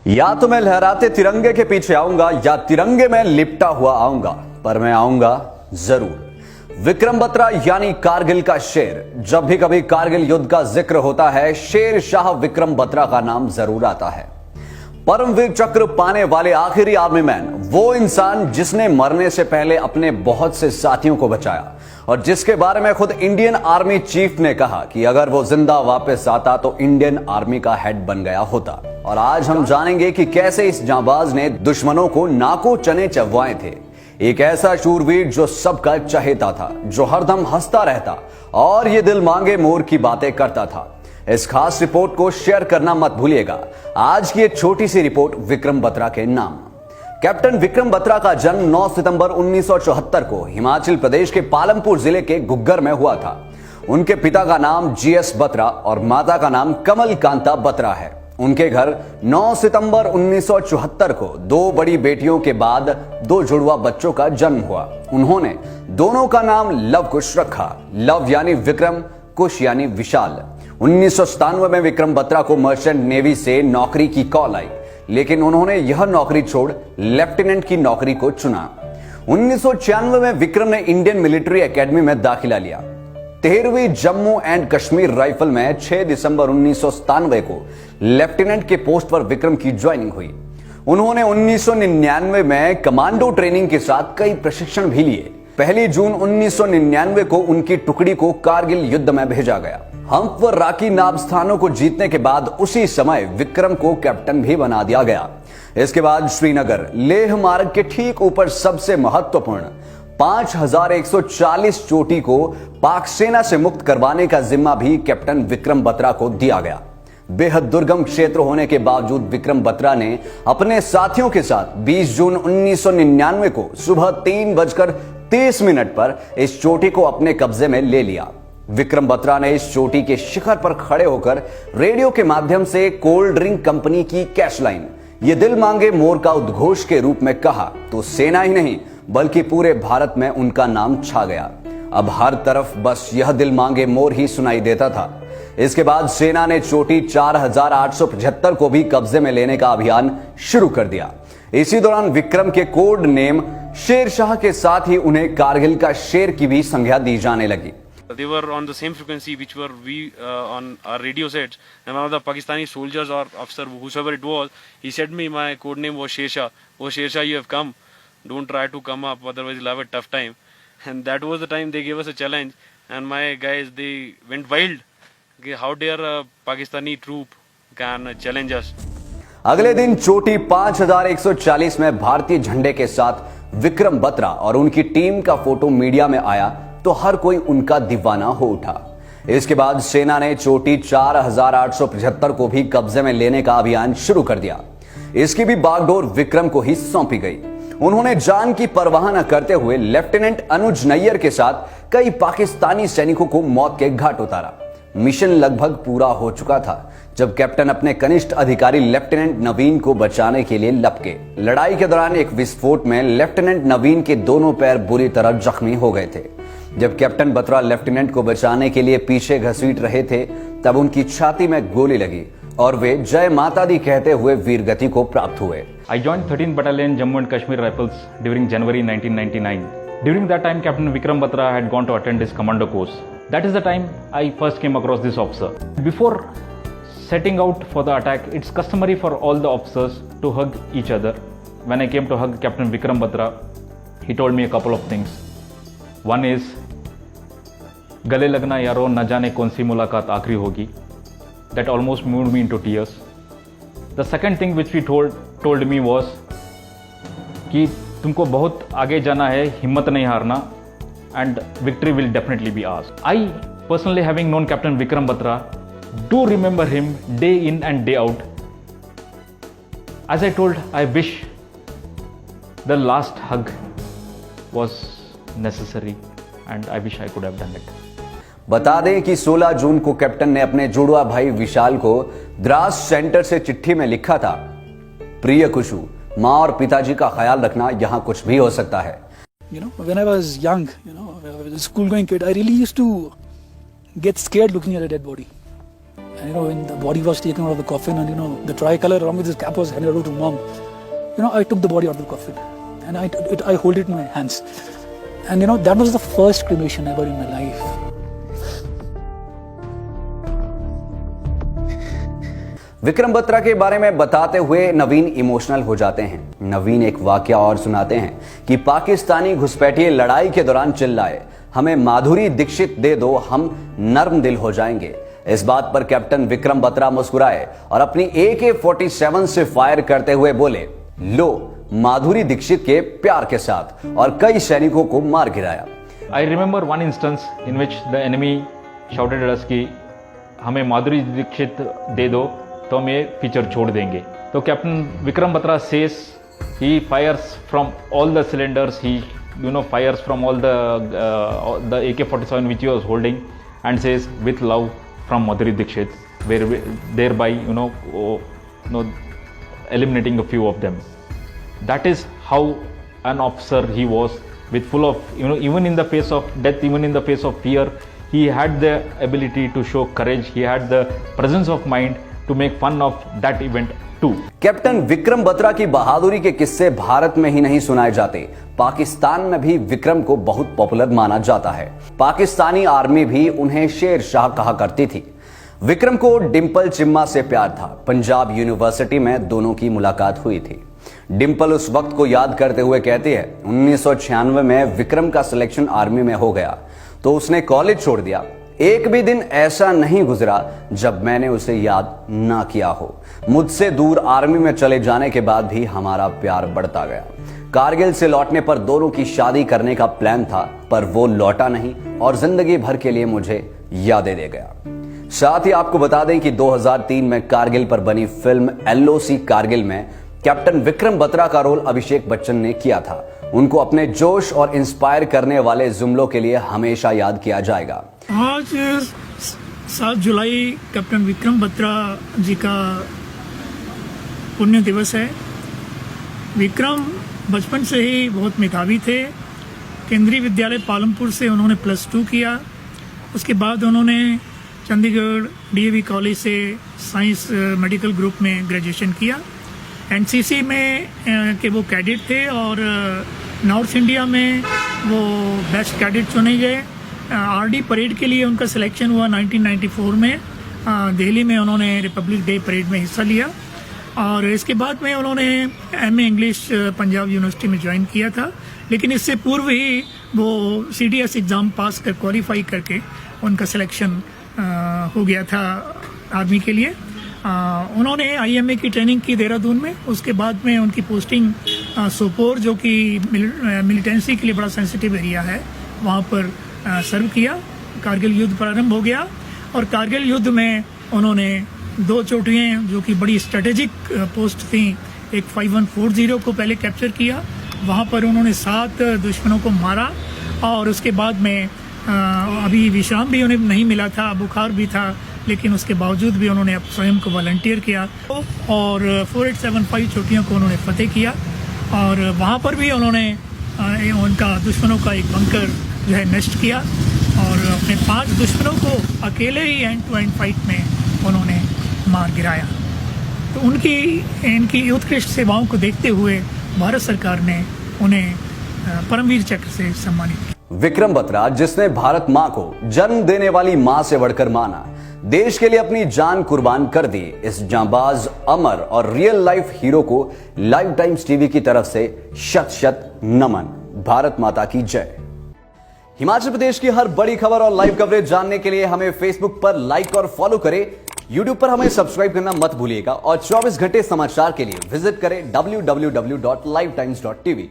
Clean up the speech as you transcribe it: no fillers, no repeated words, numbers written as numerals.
या तो मैं लहराते तिरंगे के पीछे आऊंगा या तिरंगे में लिपटा हुआ आऊंगा, पर मैं आऊंगा जरूर। विक्रम बत्रा यानी कारगिल का शेर। जब भी कभी कारगिल युद्ध का जिक्र होता है, शेर शाह विक्रम बत्रा का नाम जरूर आता है। परमवीर चक्र पाने वाले आखिरी आर्मी मैन, वो इंसान जिसने मरने से पहले अपने बहुत से साथियों को बचाया और जिसके बारे में खुद इंडियन आर्मी चीफ ने कहा कि अगर वो जिंदा वापस आता तो इंडियन आर्मी का हेड बन गया होता। और आज हम जानेंगे कि कैसे इस जांबाज ने दुश्मनों को नाको चने चबवाए थे। एक ऐसा शूरवीर जो सबका चहेता था, जो हरदम हंसता रहता और ये दिल मांगे मोर की बातें करता था। इस खास रिपोर्ट को शेयर करना मत भूलिएगा। आज की एक छोटी सी रिपोर्ट विक्रम बत्रा के नाम। कैप्टन विक्रम बत्रा का जन्म 9 सितंबर 1974 को हिमाचल प्रदेश के पालमपुर जिले के घुग्गर में हुआ था। उनके पिता का नाम जीएस बत्रा और माता का नाम कमल कांता बत्रा है। उनके घर 9 सितंबर 1974 को दो बड़ी बेटियों के बाद दो जुड़वा बच्चों का जन्म हुआ। उन्होंने दोनों का नाम लव कुश रखा। लव यानी विक्रम, कुश यानी विशाल। 1997 में विक्रम बत्रा को मर्चेंट नेवी से नौकरी की कॉल आई, लेकिन उन्होंने यह नौकरी छोड़ लेफ्टिनेंट की नौकरी को चुना। 1996 में विक्रम ने इंडियन मिलिट्री एकेडमी में दाखिला लिया। 13वीं जम्मू एंड कश्मीर राइफल में 6 दिसंबर 1997 को लेफ्टिनेंट के पोस्ट पर विक्रम की ज्वाइनिंग हुई। उन्होंने 1999 में कमांडो ट्रेनिंग के साथ कई प्रशिक्षण भी लिए। 1 जून 1999 को उनकी टुकड़ी को कारगिल युद्ध में भेजा गया। हम्प व राकी नाम स्थानों को जीतने के बाद उसी समय विक्रम को कैप्टन भी बना दिया गया। इसके बाद श्रीनगर लेह मार्ग के ठीक ऊपर सबसे महत्वपूर्ण 5140 चोटी को पाक सेना से मुक्त करवाने का जिम्मा भी कैप्टन विक्रम बत्रा को दिया गया। बेहद दुर्गम क्षेत्र होने के बावजूद विक्रम बत्रा ने अपने साथियों के साथ 20 जून 1999 को सुबह 3:30 पर इस चोटी को अपने कब्जे में ले लिया। विक्रम बत्रा ने इस चोटी के शिखर पर खड़े होकर रेडियो के माध्यम से कोल्ड ड्रिंक कंपनी की कैश लाइन ये दिल मांगे मोर का उद्घोष के रूप में कहा तो सेना ही नहीं बल्कि पूरे भारत में उनका नाम छा गया। अब हर तरफ बस यह दिल मांगे मोर ही सुनाई देता था। इसके बाद सेना ने चोटी 4875 को भी कब्जे में लेने का अभियान शुरू कर दिया। इसी दौरान विक्रम के कोड नेम शेर शाह के साथ ही उन्हें कारगिल का शेर की भी संज्ञा दी जाने लगी। They were on the same frequency which were we on our radio sets, and one of the Pakistani soldiers or officer, whosoever it was, he said me my code name was Sher Shah. Oh Sher Shah, you have come. Don't try to come up, otherwise you'll have a tough time. And that was the time they gave us a challenge, and my guys they went wild. Okay, how dare a Pakistani troop can challenge us? अगले दिन चोटी 5140 में भारतीय झंडे के साथ विक्रम बत्रा और उनकी टीम का फोटो मीडिया में आया तो हर कोई उनका दीवाना हो उठा। इसके बाद सेना ने चोटी 4875 को भी कब्जे में लेने का अभियान शुरू कर दिया। इसकी भी बागडोर विक्रम को ही सौंपी गई। उन्होंने जान की परवाह न करते हुए लेफ्टिनेंट अनुज नैयर के साथ कई पाकिस्तानी सैनिकों को मौत के घाट उतारा। मिशन लगभग पूरा हो चुका था जब कैप्टन अपने कनिष्ठ अधिकारी लेफ्टिनेंट नवीन को बचाने के लिए लपके। लड़ाई के दौरान एक विस्फोट में लेफ्टिनेंट नवीन के दोनों पैर बुरी तरह जख्मी हो गए थे। जब कैप्टन बत्रा लेफ्टिनेंट को बचाने के लिए पीछे घसीट रहे थे तब उनकी छाती में गोली लगी और वे जय माता दी कहते हुए वीरगति को प्राप्त हुए। I joined 13th Battalion Jammu and Kashmir Rifles during January 1999. During that time, Captain Vikram Batra had gone to attend his commando course. That is the time I first came across this officer. Before setting out for the attack, it's customary for all the officers to hug each other. When I came to hug Captain Vikram Batra, he told me a couple of things. One is, गले लगना यारो न जाने कौन सी मुलाकात आखिरी होगी. That almost moved me into tears. The second thing which he told me was कि तुमको बहुत आगे जाना है, हिम्मत नहीं हारना, and victory will definitely be ours. I personally, having known Captain Vikram Batra, do remember him day in and day out. As I told, I wish the last hug was necessary and I wish I could have done it. बता दें कि 16 जून को captain ने अपने जुड़वा भाई विशाल को Dras centre से चिट्ठी में लिखा था, प्रिय कुशु, माँ और पिताजी का ख्याल रखना, यहाँ कुछ भी हो सकता है। You know, when I was young, when I was a school-going kid, I really used to get scared looking at a dead body. And, when the body was taken out of the coffin, and the tricolor along with his cap was handed over to mom, I took the body out of the coffin, and I hold it in my hands, and that was the first cremation ever in my life. Vikram Batra के बारे में बताते हुए नवीन emotional हो जाते हैं। नवीन एक वाकया और सुनाते हैं कि पाकिस्तानी घुसपैठिए लड़ाई के दौरान चिल्लाए, हमें माधुरी दीक्षित दे दो, हम नर्म दिल हो जाएंगे। इस बात पर कैप्टन विक्रम बत्रा मुस्कुराए और अपनी AK-47 से फायर करते हुए बोले, लो माधुरी दीक्षित के प्यार के साथ, और कई सैनिकों को मार गिराया। I remember one instance in which the enemy shouted at us कि हमें माधुरी दीक्षित दे दो तो हम ये पिक्चर छोड़ देंगे। तो captain Vikram Batra says he fires from all the cylinders, he fires from all the AK-47 which he was holding, and says with love from Madhuri Dixit, thereby eliminating a few of them. That is how an officer he was, with full of even in the face of death, even in the face of fear, he had the ability to show courage, he had the presence of mind to make fun of that event too. Captain Vikram Batra की बहादुरी के किस्से भारत में ही नहीं सुनाए जाते, पाकिस्तान में भी विक्रम को बहुत पॉपुलर माना जाता है। पाकिस्तानी आर्मी भी उन्हें शेर शाह कहा करती थी। विक्रम को डिंपल चिम्मा से प्यार था। पंजाब यूनिवर्सिटी में दोनों की मुलाकात हुई थी। डिंपल उस वक्त को याद करते हुए कहती है, 1996 में विक्रम का सिलेक्शन आर्मी में हो गया तो उसने कॉलेज छोड़ दिया। एक भी दिन ऐसा नहीं गुजरा जब मैंने उसे याद ना किया हो। मुझसे दूर आर्मी में चले जाने के बाद भी हमारा प्यार बढ़ता गया। कारगिल से लौटने पर दोनों की शादी करने का प्लान था, पर वो लौटा नहीं और जिंदगी भर के लिए मुझे यादें दे गया। साथ ही आपको बता दें कि 2003 में कारगिल पर बनी फिल्म LOC कारगिल में कैप्टन विक्रम बत्रा का रोल अभिषेक बच्चन ने किया था। उनको अपने जोश और इंस्पायर करने वाले जुमलों के लिए हमेशा याद किया जाएगा। आज 7 जुलाई कैप्टन विक्रम बत्रा जी का पुण्य दिवस है। विक्रम बचपन से ही बहुत मेधावी थे। केंद्रीय विद्यालय पालमपुर से उन्होंने +2 किया। उसके बाद उन्होंने चंडीगढ़ DAV कॉलेज से साइंस मेडिकल ग्रुप में ग्रेजुएशन किया। NCC में के वो कैडेट थे और नॉर्थ इंडिया में वो बेस्ट कैडेट चुने गए। RD परेड के लिए उनका सिलेक्शन हुआ 1994 में। दिल्ली में उन्होंने रिपब्लिक डे परेड में हिस्सा लिया और इसके बाद में उन्होंने MA इंग्लिश पंजाब यूनिवर्सिटी में ज्वाइन किया था। लेकिन इससे पूर्व ही वो CDS एग्ज़ाम पास कर क्वालिफाई करके उनका सिलेक्शन हो गया था आर्मी के लिए। उन्होंने IMA की ट्रेनिंग की देहरादून में। उसके बाद में उनकी पोस्टिंग सोपोर, जो कि मिलिटेंसी के लिए बड़ा सेंसिटिव एरिया है, वहाँ पर सर्व किया। कारगिल युद्ध प्रारंभ हो गया और कारगिल युद्ध में उन्होंने 2 चोटियाँ जो कि बड़ी स्ट्रेटेजिक पोस्ट थी, एक 5140 को पहले कैप्चर किया, वहाँ पर उन्होंने 7 दुश्मनों को मारा और उसके बाद में अभी विश्राम भी उन्हें नहीं मिला था, बुखार भी था, लेकिन उसके बावजूद भी उन्होंने स्वयं को वॉलंटियर किया और 4875 चोटियों को उन्होंने फतेह किया। और वहाँ पर भी उन्होंने उनका दुश्मनों का एक बंकर जो है नष्ट किया और अपने 5 दुश्मनों को अकेले ही एंड टू एंड फाइट में उन्होंने मार गिराया। तो इनकी उत्कृष्ट सेवाओं को देखते हुए भारत सरकार ने उन्हें परमवीर चक्र से सम्मानित किया। विक्रम बत्रा, जिसने भारत मां को जन्म देने वाली मां से बढ़कर माना, देश के लिए अपनी जान कुर्बान कर दी, इस जांबाज, अमर और रियल लाइफ हीरो को लाइव टाइम्स टीवी की तरफ से शत शत नमन। भारत माता की जय। हिमाचल प्रदेश की हर बड़ी खबर और लाइव कवरेज जानने के लिए हमें फेसबुक पर लाइक और फॉलो करें। यूट्यूब पर हमें सब्सक्राइब करना मत भूलिएगा और 24 घंटे समाचार के लिए विजिट करें www.livetimes.tv।